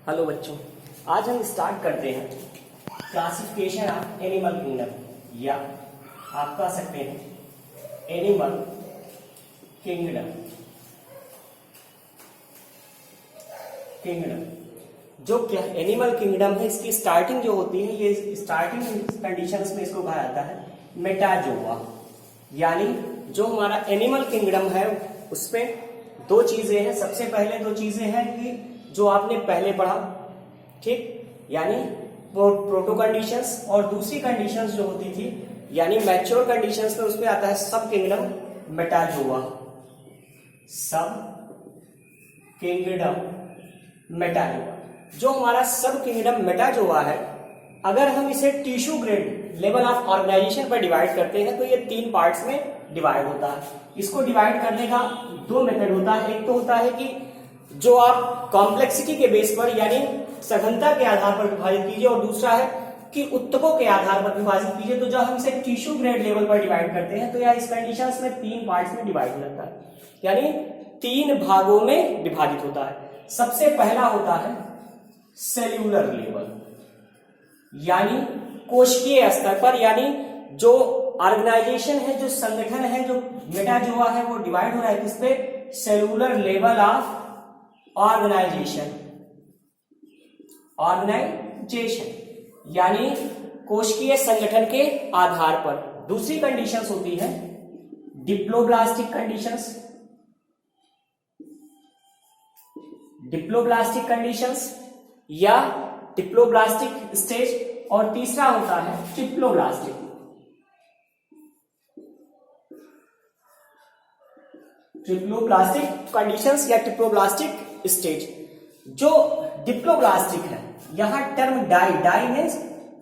Hello बच्चों, आज हम स्टार्ट करते हैं क्लासिफिकेशन ऑफ एनिमल किंगडम या आप कह सकते हैं एनिमल किंगडम। जो एनिमल किंगडम है, इसकी स्टार्टिंग जो होती है, ये स्टार्टिंग कंडीशंस में इसको कहा जाता है मेटाजोआ। यानी जो हमारा एनिमल किंगडम है उसमें दो चीजें हैं। सबसे पहले दो चीजें हैं कि जो आपने पहले पढ़ा, ठीक, यानी प्रोटो कंडीशंस, और दूसरी कंडीशंस जो होती थी यानी मैच्योर कंडीशंस में उसमें आता है subkingdom Metazoa. Subkingdom Metazoa, जो हमारा सब किंगडम मेटाजोआ है, अगर हम इसे tissue grade level of organisation पर डिवाइड करते हैं तो ये 3 पार्ट्स में डिवाइड होता है। इसको डिवाइड करने का 2 मेथड होता है। एक तो होता है कि जो आप कॉम्प्लेक्सिटी के बेस पर यानी सघनता के आधार पर विभाजित कीजिए, और दूसरा है कि उत्तकों के आधार पर विभाजित कीजिए। तो जब हम इसे टिश्यू ग्रेड लेवल पर डिवाइड करते हैं तो यह इस कंडीशंस में 3 पार्ट्स में डिवाइड हो जाता है, यानी 3 भागों में विभाजित होता है। सबसे पहला होता है सेल्यूलर लेवल, यानी कोशिकीय स्तर पर, यानी जो ऑर्गेनाइजेशन है, जो संगठन है, जो मेटाजोआ है, वो डिवाइड हो रहा है किस पे? Cellular level of organisation. यानी कोशिकीय संगठन के आधार पर। दूसरी कंडीशंस होती है डिप्लोब्लास्टिक कंडीशंस या डिप्लोब्लास्टिक स्टेज, और तीसरा होता है ट्रिप्लोब्लास्टिक कंडीशंस या ट्रिप्लोब्लास्टिक स्टेज। जो डिप्लोब्लास्टिक है, यहां टर्म डाई मीन्स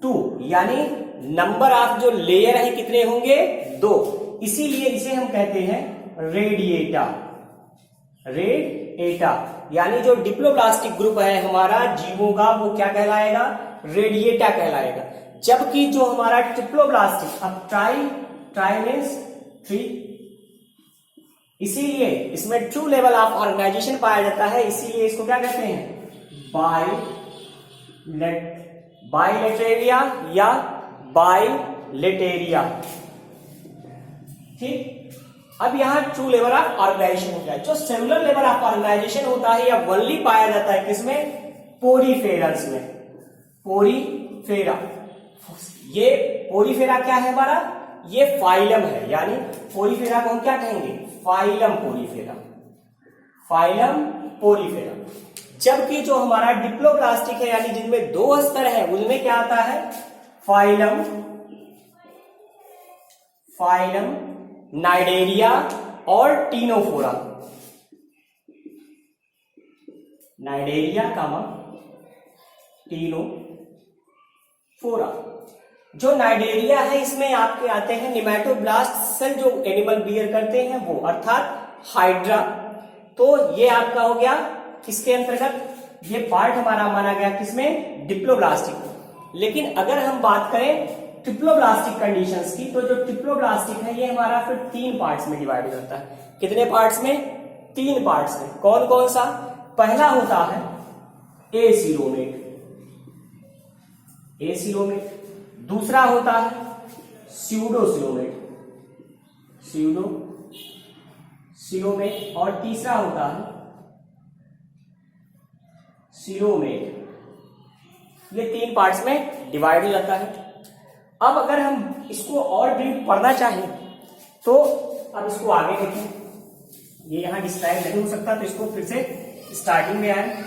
2, यानी नंबर ऑफ जो लेयर है कितने होंगे? 2, इसीलिए इसे हम कहते हैं रेडिएटा। यानी जो डिप्लोब्लास्टिक ग्रुप है हमारा जीवों का, वो क्या कहलाएगा? रेडिएटा कहलाएगा। जबकि जो हमारा ट्रिप्लोब्लास्टिक, अब ट्राई मीन्स 3, इसीलिए इसमें ट्रू लेवल ऑफ ऑर्गेनाइजेशन पाया जाता है। इसीलिए इसको क्या कहते हैं? बाइलेटेरिया या बाइलेटेरिया। ठीक, अब यहां ट्रू लेवल ऑफ ऑर्गेनाइजेशन हो गया। जो सेलुलर लेवल ऑफ ऑर्गेनाइजेशन होता है, यह ओनली पाया जाता है किसमें? पोरीफेरस में। पोरीफेरा, ये पोरीफेरा क्या है हमारा? ये फाइलम है, यानी पोरीफेरा को हम क्या कहेंगे? Phylum Porifera. जबकि जो हमारा डिप्लोब्लास्टिक है, यानी जिनमें 2 स्तर है, उनमें क्या आता है? फाइलम नाइडेरिया और टीनोफोरा। टीनोफोरा। जो नाइडेरिया है, इसमें आपके आते हैं निमेटोब्लास्ट सेल जो एनिमल बियर करते हैं वो, अर्थात हाइड्रा। तो ये आपका हो गया किसके अंतर्गत? ये पार्ट हमारा माना गया किसमें? डिप्लोब्लास्टिक। लेकिन अगर हम बात करें ट्रिप्लोब्लास्टिक कंडीशंस की, तो जो ट्रिप्लोब्लास्टिक है ये हमारा फिर 3 पार्ट्स में डिवाइड हो जाता है। कितने पार्ट्स में? 3 पार्ट्स में। कौन कौन सा? पहला होता है एसिलोमेट। दूसरा होता है स्यूडोसिलोमेट, और तीसरा होता है सिलोमेट। ये 3 पार्ट्स में डिवाइड हो जाता है। अब अगर हम इसको और ब्रीफ पढ़ना चाहें तो अब इसको आगे देखें। ये यहां डिस्क्राइब नहीं हो सकता, तो इसको फिर से स्टार्टिंग में आए।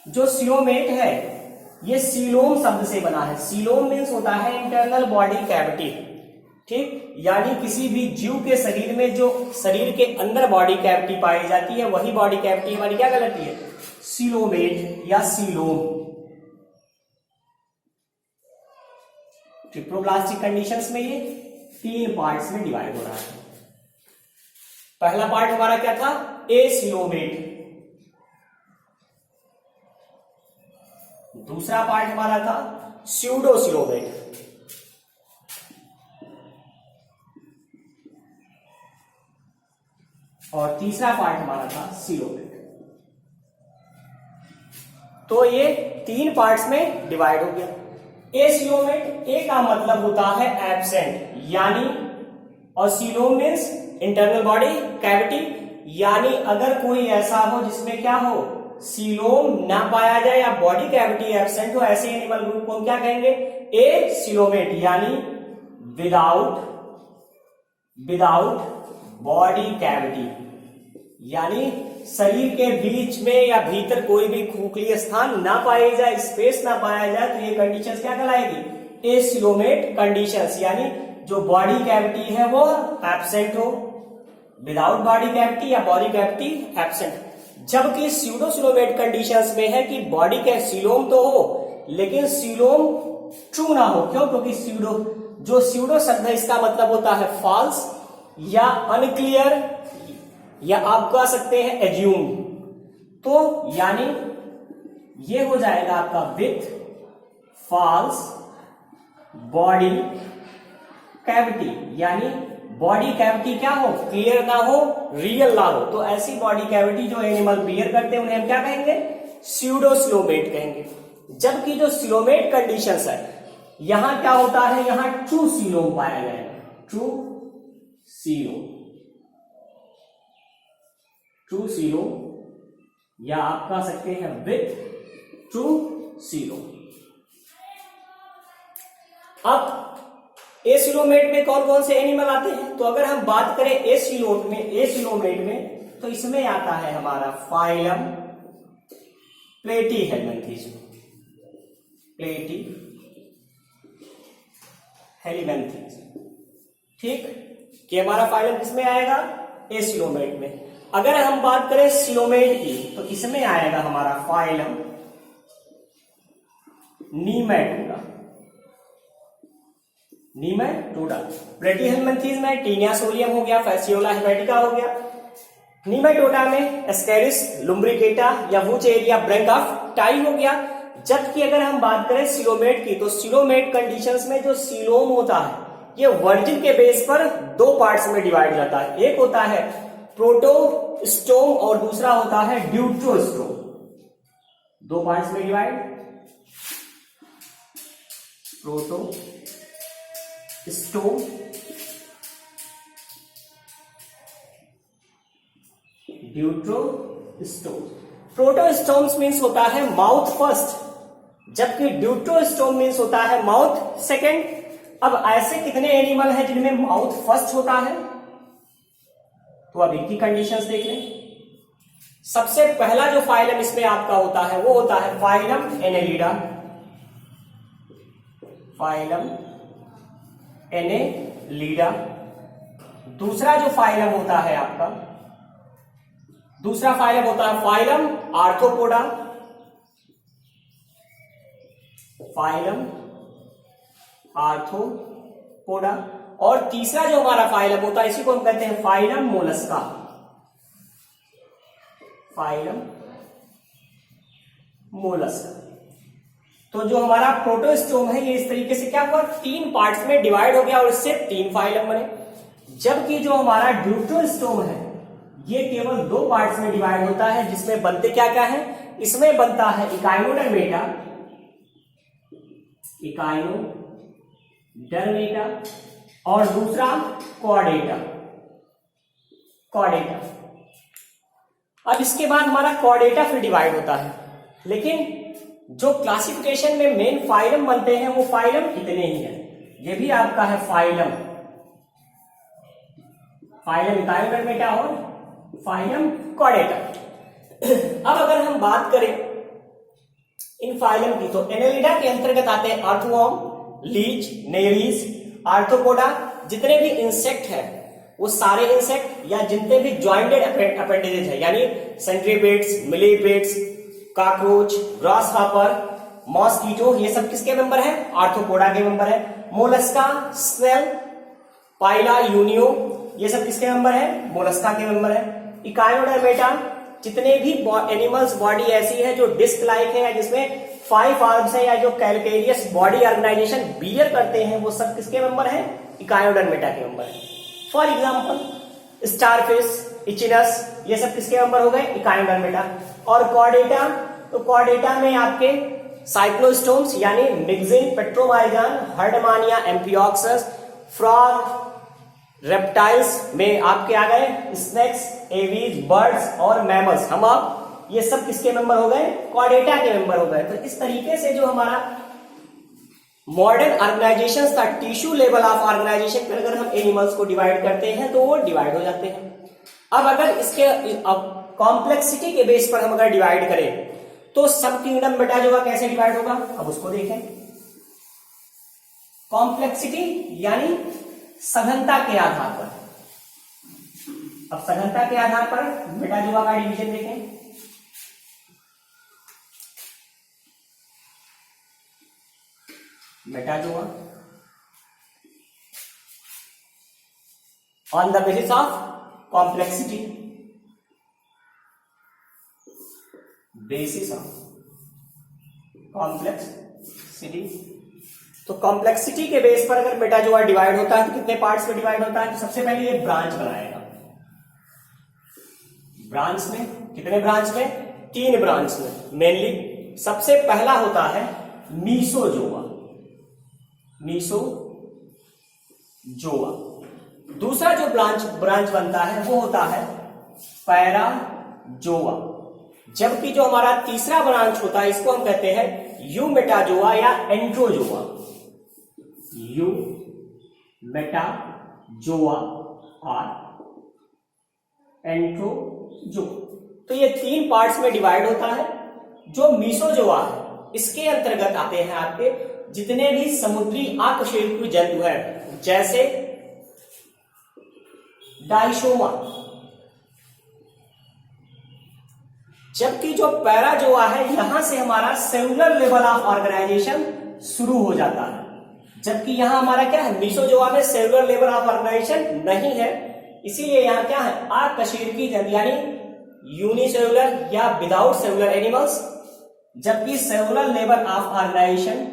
जो सिलोमेट है, ये सीलोम शब्द से बना है। सीलोम मीन्स होता है इंटरनल बॉडी कैविटी। ठीक, यानी किसी भी जीव के शरीर में जो शरीर के अंदर बॉडी कैविटी पाई जाती है, वही बॉडी कैविटी हमारी क्या कहलाती है? सीलोमेट या सीलोम। ट्रिप्लोब्लास्टिक कंडीशंस में ये 3 पार्ट्स में डिवाइड हो रहा है। पहला पार्ट हमारा क्या था? एसिलोमेट। दूसरा पार्ट हमारा था स्यूडोसिलोमेट। और तीसरा पार्ट हमारा था सिलोमेट। तो ये 3 पार्ट्स में डिवाइड हो गया। एसिलोमेट, ए का मतलब होता है एब्सेंट, यानी ऑसिलोम मीन्स इंटरनल बॉडी कैविटी, यानी अगर कोई ऐसा हो जिसमें क्या हो, सीलोम ना पाया जाए या बॉडी कैविटी एब्सेंट हो, ऐसे एनिमल ग्रुप को हम क्या कहेंगे, एसिलोमेट, यानी विदाउट बॉडी कैविटी, यानी शरीर के बीच में या भीतर कोई भी खोखली स्थान ना पाया जाए, स्पेस ना पाया जाए, तो ये कंडीशंस क्या कहलाएगी, एसिलोमेट कंडीशंस, यानी जो बॉडी कैविटी है वो एब्सेंट हो, विदाउट बॉडी कैविटी या बॉडी कैविटी एब्सेंट। जबकि स्यूडोसिलोमेट कंडीशंस में है कि बॉडी के सीलोम तो हो लेकिन सीलोम ट्रू ना हो। क्यों? क्योंकि स्यूडो शब्द है इसका मतलब होता है फॉल्स या अनक्लियर, या आप कह सकते हैं एज्यूम। तो यानी ये हो जाएगा आपका विथ फॉल्स बॉडी कैविटी, यानी बॉडी कैविटी क्या हो, क्लियर ना हो, रियल ना हो। तो ऐसी बॉडी कैविटी जो एनिमल बियर करते हैं उन्हें हम क्या कहेंगे, स्यूडोसिलोमेट कहेंगे। जबकि जो सिलोमेट कंडीशंस है, यहां क्या होता है, यहां ट्रू सीलोम पाया जाएगा, ट्रू सीलोम, या आप कह सकते हैं विथ ट्रू सीलोम। अब एसिलोमेट में कौन कौन से एनिमल आते हैं, तो अगर हम बात करें एसिलोमेट में, तो इसमें आता है हमारा फाइलम प्लेटीहेलमिन्थेस, ठीक, कि हमारा फाइलम किसमें आएगा, एसिलोमेट में। अगर हम बात करें सिलोमेट की, तो इसमें आएगा हमारा फाइलम नीमेटोडा। प्लेटीहेलमिन्थेस में टीनियासोलियम हो गया, फैसियोला हेपेटिका हो गया। नीमेटोडा में एस्केरिस लुम्ब्रिकेटा या वुचेरिया ब्रैंक ऑफ टाई हो गया। जबकि अगर हम बात करें सिलोमेट की, तो सिलोमेट कंडीशंस में जो सीलोम होता है ये वर्जिन के बेस पर 2 पार्ट्स में डिवाइड जाता है। एक होता है प्रोटोस्टोम और दूसरा होता है ड्यूट्रोस्टोम। 2 पार्ट्स में divide, protostome, deuterostome. Protostomes means होता है माउथ फर्स्ट, जबकि ड्यूट्रोस्टोम मीन्स होता है माउथ सेकेंड। अब ऐसे कितने एनिमल हैं जिनमें माउथ फर्स्ट होता है, तो अब इनकी कंडीशंस देख लें। सबसे पहला जो फाइलम इसमें आपका होता है वो होता है फाइलम एनेलिडा, दूसरा जो फाइलम होता है आपका, दूसरा फाइलम होता है फाइलम आर्थ्रोपोडा, और तीसरा जो हमारा फाइलम होता है इसी को हम कहते हैं फाइलम मोलस्का, तो जो हमारा प्रोटोस्टोम है ये इस तरीके से क्या हुआ, 3 पार्ट्स में डिवाइड हो गया और इससे 3 फाइलम बने। जबकि जो हमारा ड्यूट्रोस्टोम है ये केवल 2 पार्ट्स में डिवाइड होता है, जिसमें बनते क्या क्या है, इसमें बनता है इकाइनोडर्मेटा और दूसरा कॉर्डेटा। अब इसके बाद हमारा कॉर्डेटा फिर डिवाइड होता है, लेकिन जो क्लासिफिकेशन में मेन फाइलम बनते हैं वो फाइलम इतने ही हैं। ये भी आपका है फाइलम इकाइनोडर्मेटा और फाइलम कॉर्डेटा। अब अगर हम बात करें इन फाइलम की, तो एनेलिडा के अंतर्गत आते हैं अर्थवर्म, लीच, नेरीज, आर्थ्रोपोडा। जितने भी इंसेक्ट है वो सारे इंसेक्ट या जितने भी ज्वाइंटेड अपेंडेजेस है, यानी सेंट्रीपेड्स, मिलीपेड्स, कॉकरोच, ग्रासहॉपर, मॉस्किटो, ये सब किसके मेंबर है, आर्थ्रोपोडा के मेंबर है। मोलस्का, स्नेल, पाइला, यूनियो, ये सब किसके मेंबर है, मोलस्का के मेंबर है। इकाइनोडर्मेटा, जितने भी एनिमल्स बॉडी ऐसी है जो डिस्क लाइक है या जिसमें 5 आर्म्स है या जो कैलकेरियस बॉडी ऑर्गेनाइजेशन बियर करते हैं, वो सब किसके मेंबर है, इकाइनोडर्मेटा के मेंबर है। फॉर एग्जांपल स्टारफिश, इचिनस, ये सब किसके मेंबर हो गए, इकाइनोडर्मेटा। और कॉर्डेटा तो कॉर्डेटा में आपके साइक्लोस्टोम्स यानी मिक्सिन, पेट्रोमाइजान, हर्डमानिया, एम्फिऑक्सस, फ्रॉग, रेप्टाइल्स में आपके आ गए स्नेक्स, एवीज, बर्ड्स और मैमल्स। हम आप ये सब किसके मेंबर हो गए? कॉर्डेटा के मेंबर हो गए। तो इस तरीके से जो हमारा मॉडर्न ऑर्गेनाइजेशन था, टिश्यू लेवल ऑफ ऑर्गेनाइजेशन पर अगर हम एनिमल्स को डिवाइड करते हैं तो वो डिवाइड हो जाते हैं। अब अगर इसके कॉम्प्लेक्सिटी के बेस पर हम अगर डिवाइड करें तो सब किंगडम बेटा जो है कैसे डिवाइड होगा, अब उसको देखें। कॉम्प्लेक्सिटी यानी सघनता के आधार पर। अब सघनता के आधार पर बेटा जो का डिवीजन देखें। बेटा जो on the basis of complexity, basis of complexity. तो कॉम्प्लेक्सिटी के बेस पर अगर बेटा जो डिवाइड होता है तो कितने पार्ट्स में डिवाइड होता है? तो सबसे पहले ये ब्रांच बनाएगा। ब्रांच में कितने ब्रांच में? 3 ब्रांच में मेनली। सबसे पहला होता है मीसोजोआ, मीसोजोआ। दूसरा जो ब्रांच बनता है वो होता है पैराजोआ। जबकि जो हमारा तीसरा ब्रांच होता है इसको हम कहते हैं यूमेटाजोआ या एंड्रोजोआ। यूमेटाजोआ और एंड्रोजो। तो ये 3 पार्ट्स में डिवाइड होता है। जो मीसोजोआ है इसके अंतर्गत आते हैं आपके जितने भी समुद्री अकशेरुकीय जंतु है, जैसे डायशोमा। जबकि जो पैराजोआ है यहां से हमारा सेलुलर लेवल ऑफ ऑर्गेनाइजेशन शुरू हो जाता है। जबकि यहां हमारा क्या है? मीसोजोआ में सेलुलर लेवल ऑफ ऑर्गेनाइजेशन नहीं है, इसीलिए यहां क्या है? अकशेरुकीय जंतु यानी यूनिसेलुलर या विदाउट सेलुलर एनिमल्स। जबकि cellular level of organisation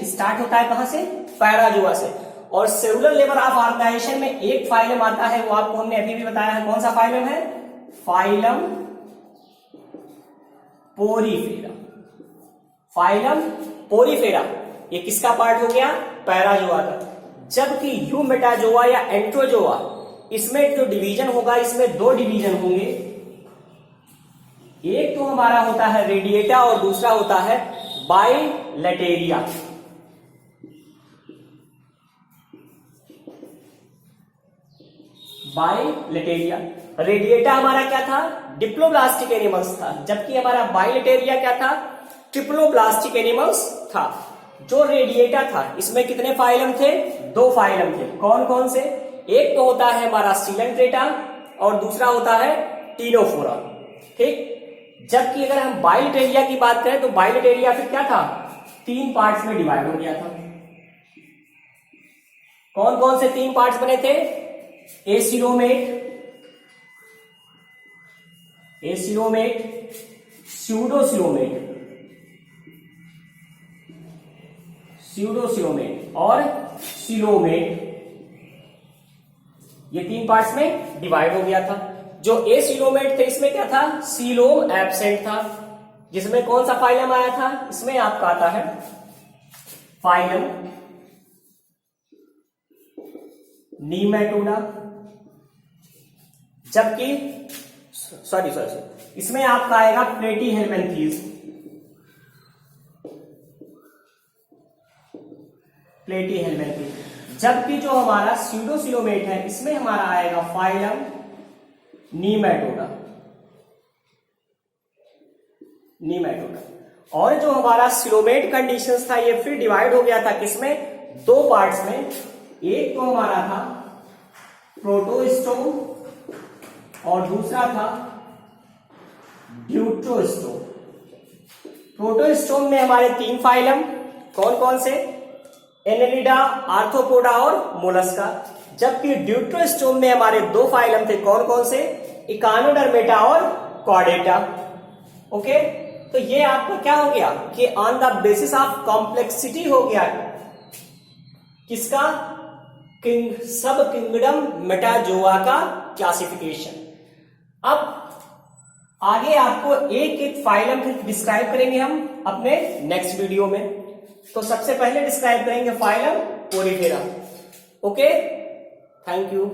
start होता है कहां से? पैराजोआ से। और सेलुलर लेवल ऑफ ऑर्गेनाइजेशन में एक फाइलम आता है, वो आपको हमने अभी भी बताया है। कौन सा फाइलम है? Phylum Porifera. फाइलम पोरीफेरा ये किसका पार्ट हो गया? पैराजोआ का। जबकि यूमेटाजोआ या एंट्रोजोआ इसमें जो डिवीजन होगा, इसमें 2 डिवीजन होंगे। एक तो हमारा होता है रेडिएटा और दूसरा होता है बाइलेटेरिया। बाइलेटेरिया। रेडिएटा हमारा क्या था? डिप्लोब्लास्टिक एनिमल्स था। जबकि हमारा बाइलेटेरिया क्या था? ट्रिप्लोब्लास्टिक एनिमल्स था। जो रेडिएटा था इसमें कितने फाइलम थे? 2 फाइलम थे। कौन कौन से? एक तो होता है हमारा सिलेंट्रेटा और दूसरा होता है टीनोफोरा। ठीक। जबकि अगर हम बाइलेटेरिया की बात करें तो बाइलेटेरिया फिर क्या था? 3 पार्ट्स में डिवाइड हो गया था। कौन कौन से 3 पार्ट्स बने थे? एसिलोमेट, स्यूडोसिलोमेट और सिलोमेट। ये 3 पार्ट्स में डिवाइड हो गया था। जो एसिलोमेट थे इसमें क्या था? सीलोम एब्सेंट था। जिसमें कौन सा फाइलम आया था? इसमें आपका आता है फाइलम नीमेटोडा। जबकि सॉरी इसमें आपका आएगा प्लेटीहेलमिन्थीज। जबकि जो हमारा स्यूडोसिलोमेट है इसमें हमारा आएगा फाइलम नीमेटोडा। और जो हमारा सिलोमेट कंडीशंस था ये फिर डिवाइड हो गया था किसमें? 2 पार्ट्स में। एक तो हमारा था प्रोटोस्टोम और दूसरा था ड्यूट्रोस्टोम। प्रोटोस्टोम में हमारे 3 फाइलम कौन कौन से? एनेलिडा, आर्थ्रोपोडा और मोलस्का। जबकि ड्यूट्रोस्टोम में हमारे 2 फाइलम थे। कौन कौन से? इकानोडर्मेटा और कॉर्डेटा। ओके। तो ये आपका क्या हो गया कि on the basis of complexity हो गया किसका? सब किंगडम मेटाजोआ का क्लासिफिकेशन। अब आगे आपको एक एक फाइलम फिर डिस्क्राइब करेंगे हम अपने नेक्स्ट वीडियो में। तो सबसे पहले डिस्क्राइब करेंगे phylum Porifera. Okay, thank you.